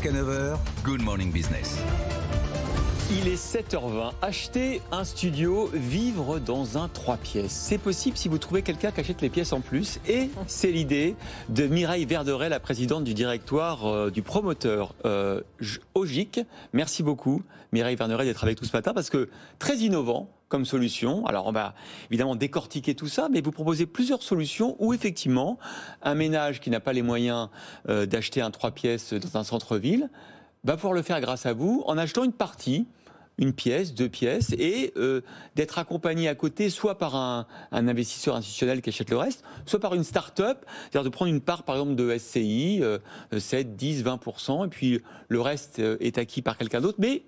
Jusqu'à 9h, Good Morning Business. Il est 7h20. Acheter un studio, vivre dans un 3 pièces. C'est possible si vous trouvez quelqu'un qui achète les pièces en plus. Et c'est l'idée de Mireille Verderet, la présidente du directoire du promoteur Ogic. Merci beaucoup, Mireille Verderet, d'être avec nous ce matin parce que très innovant comme solution. Alors on va évidemment décortiquer tout ça, mais vous proposez plusieurs solutions où effectivement un ménage qui n'a pas les moyens d'acheter un 3 pièces dans un centre-ville va pouvoir le faire grâce à vous en achetant une partie, une pièce, 2 pièces, et d'être accompagné à côté soit par un investisseur institutionnel qui achète le reste, soit par une start-up, c'est-à-dire de prendre une part par exemple de SCI, 7, 10, 20%, et puis le reste est acquis par quelqu'un d'autre, mais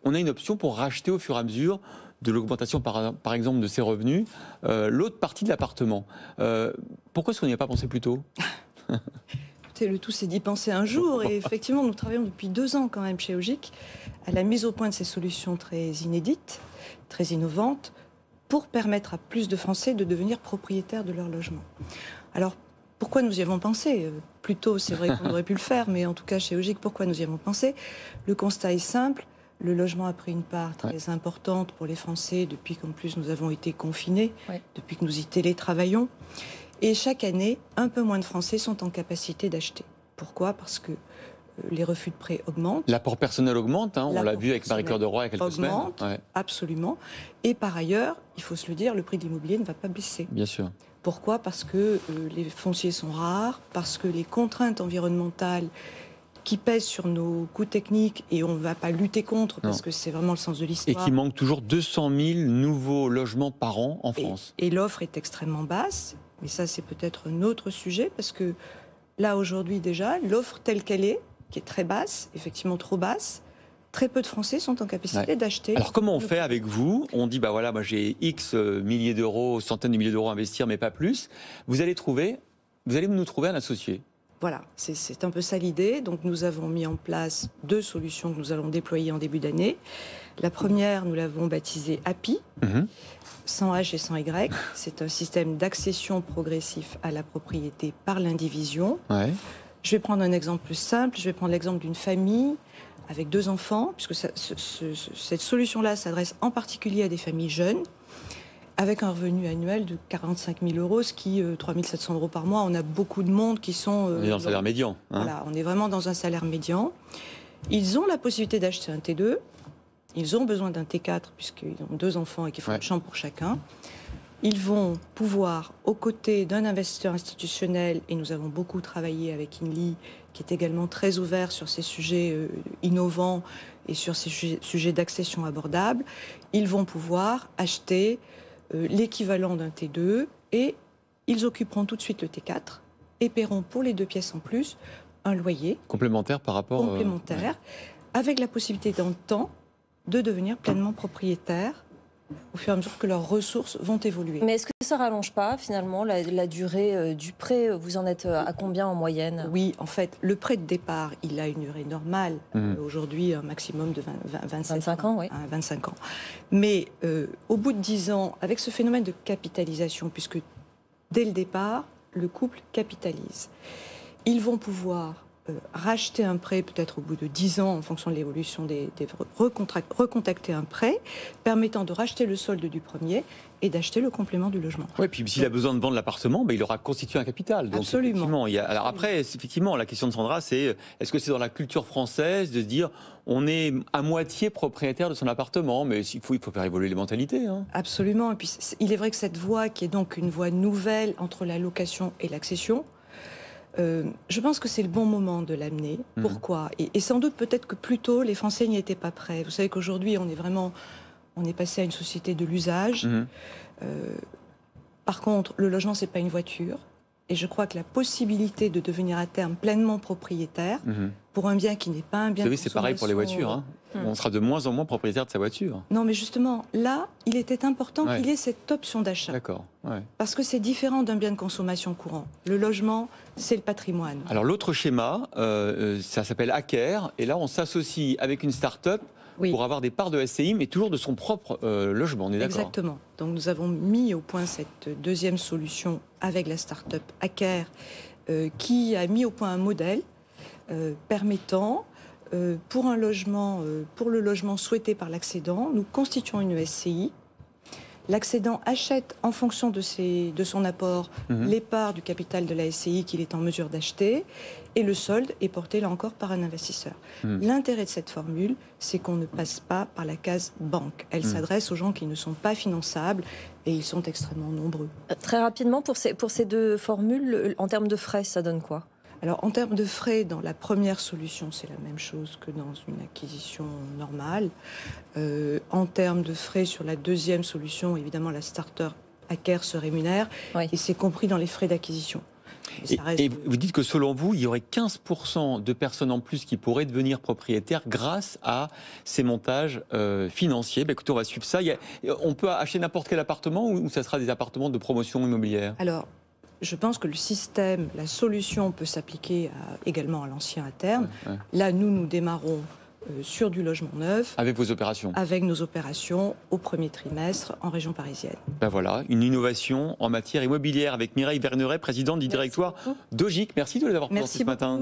on a une option pour racheter au fur et à mesure de l'augmentation par exemple de ses revenus, l'autre partie de l'appartement. Pourquoi est-ce qu'on n'y a pas pensé plus tôt ? Le tout, c'est d'y penser un jour. Et effectivement, nous travaillons depuis 2 ans quand même chez Ogic à la mise au point de ces solutions très inédites, très innovantes, pour permettre à plus de Français de devenir propriétaires de leur logement. Alors, pourquoi nous y avons pensé ? Plus tôt, c'est vrai qu'on aurait pu le faire, mais en tout cas, chez Ogic, pourquoi nous y avons pensé ? Le constat est simple. Le logement a pris une part très importante pour les Français depuis qu'en plus nous avons été confinés, depuis que nous y télétravaillons. Et chaque année, un peu moins de Français sont en capacité d'acheter. Pourquoi ? Parce que les refus de prêt augmentent. L'apport personnel augmente, on l'a vu avec Marie-Cœur de Roy il y a quelques semaines. Absolument. Et par ailleurs, il faut se le dire, le prix de l'immobilier ne va pas baisser. Bien sûr. Pourquoi ? Parce que les fonciers sont rares, parce que les contraintes environnementales qui pèsent sur nos coûts techniques, et on ne va pas lutter contre, parce que c'est vraiment le sens de l'histoire. Et qu'il manque toujours 200 000 nouveaux logements par an en France. Et l'offre est extrêmement basse. Mais ça, c'est peut-être un autre sujet, parce que là, aujourd'hui, déjà, l'offre telle qu'elle est, qui est très basse, effectivement trop basse, très peu de Français sont en capacité d'acheter. Alors, comment on fait avec vous ? On dit, bah voilà, moi j'ai X milliers d'euros, centaines de milliers d'euros à investir, mais pas plus. Vous allez nous trouver un associé. Voilà, c'est un peu ça l'idée. Donc, nous avons mis en place 2 solutions que nous allons déployer en début d'année. La première, nous l'avons baptisée API. Sans H et sans Y, c'est un système d'accession progressif à la propriété par l'indivision. Je vais prendre un exemple plus simple, je vais prendre l'exemple d'une famille avec 2 enfants, puisque cette solution-là s'adresse en particulier à des familles jeunes, avec un revenu annuel de 45 000 euros, ce qui, 3 700 euros par mois, on a beaucoup de monde qui sont... on est dans le salaire médian. Voilà, on est vraiment dans un salaire médian. Ils ont la possibilité d'acheter un T2, ils ont besoin d'un T4 puisqu'ils ont 2 enfants et qu'il faut une chambre pour chacun. Ils vont pouvoir, aux côtés d'un investisseur institutionnel, et nous avons beaucoup travaillé avec Inly, qui est également très ouvert sur ces sujets innovants et sur ces sujets d'accession abordable, ils vont pouvoir acheter l'équivalent d'un T2 et ils occuperont tout de suite le T4 et paieront pour les 2 pièces en plus un loyer complémentaire par rapport avec la possibilité dans le temps de devenir pleinement propriétaires au fur et à mesure que leurs ressources vont évoluer. Mais est-ce que ça rallonge pas finalement la durée du prêt ? Vous en êtes à combien en moyenne ? Oui, en fait, le prêt de départ, il a une durée normale. Aujourd'hui, un maximum de 25 ans. 25 ans. Mais au bout de 10 ans, avec ce phénomène de capitalisation, puisque dès le départ, le couple capitalise, ils vont pouvoir racheter un prêt peut-être au bout de 10 ans en fonction de l'évolution recontacter un prêt permettant de racheter le solde du premier et d'acheter le complément du logement. Oui, puis s'il a besoin de vendre l'appartement, il aura constitué un capital. Donc, absolument. Alors après, effectivement, la question de Sandra, c'est est-ce que c'est dans la culture française de se dire on est à moitié propriétaire de son appartement, mais il faut faire évoluer les mentalités. Absolument. Et puis il est vrai que cette voie, qui est donc une voie nouvelle entre la location et l'accession, je pense que c'est le bon moment de l'amener. Pourquoi ? Et sans doute peut-être que plus tôt, les Français n'y étaient pas prêts. Vous savez qu'aujourd'hui, on est passé à une société de l'usage. Par contre, le logement, c'est pas une voiture. Et je crois que la possibilité de devenir à terme pleinement propriétaire pour un bien qui n'est pas un bien de consommation... c'est pareil pour les voitures. On sera de moins en moins propriétaire de sa voiture. Non, mais justement, là, il était important qu'il y ait cette option d'achat. D'accord. Parce que c'est différent d'un bien de consommation courant. Le logement, c'est le patrimoine. Alors l'autre schéma, ça s'appelle Hacker. Et là, on s'associe avec une start-up pour avoir des parts de SCI, mais toujours de son propre logement, on est d'accord ? Exactement. Donc nous avons mis au point cette 2e solution avec la start-up Hacker, qui a mis au point un modèle permettant pour le logement souhaité par l'accédant, nous constituons une SCI. L'accédant achète en fonction de son apport les parts du capital de la SCI qu'il est en mesure d'acheter et le solde est porté là encore par un investisseur. L'intérêt de cette formule, c'est qu'on ne passe pas par la case banque. Elle s'adresse aux gens qui ne sont pas finançables et ils sont extrêmement nombreux. Très rapidement, pour ces deux formules, en termes de frais, ça donne quoi ? Alors, en termes de frais, dans la première solution, c'est la même chose que dans une acquisition normale. En termes de frais sur la deuxième solution, évidemment, la starter acquiert se rémunère et c'est compris dans les frais d'acquisition. Et vous dites que selon vous, il y aurait 15% de personnes en plus qui pourraient devenir propriétaires grâce à ces montages financiers. Écoutez, on va suivre ça. On peut acheter n'importe quel appartement ou ça sera des appartements de promotion immobilière ? Alors, je pense que le système, la solution peut s'appliquer également à l'ancien à terme. Là, nous démarrons sur du logement neuf. Avec vos opérations ? Avec nos opérations au premier trimestre en région parisienne. Ben voilà, une innovation en matière immobilière avec Mireille Verneret, présidente du directoire d'Ogic. Merci de les avoir présentés ce matin.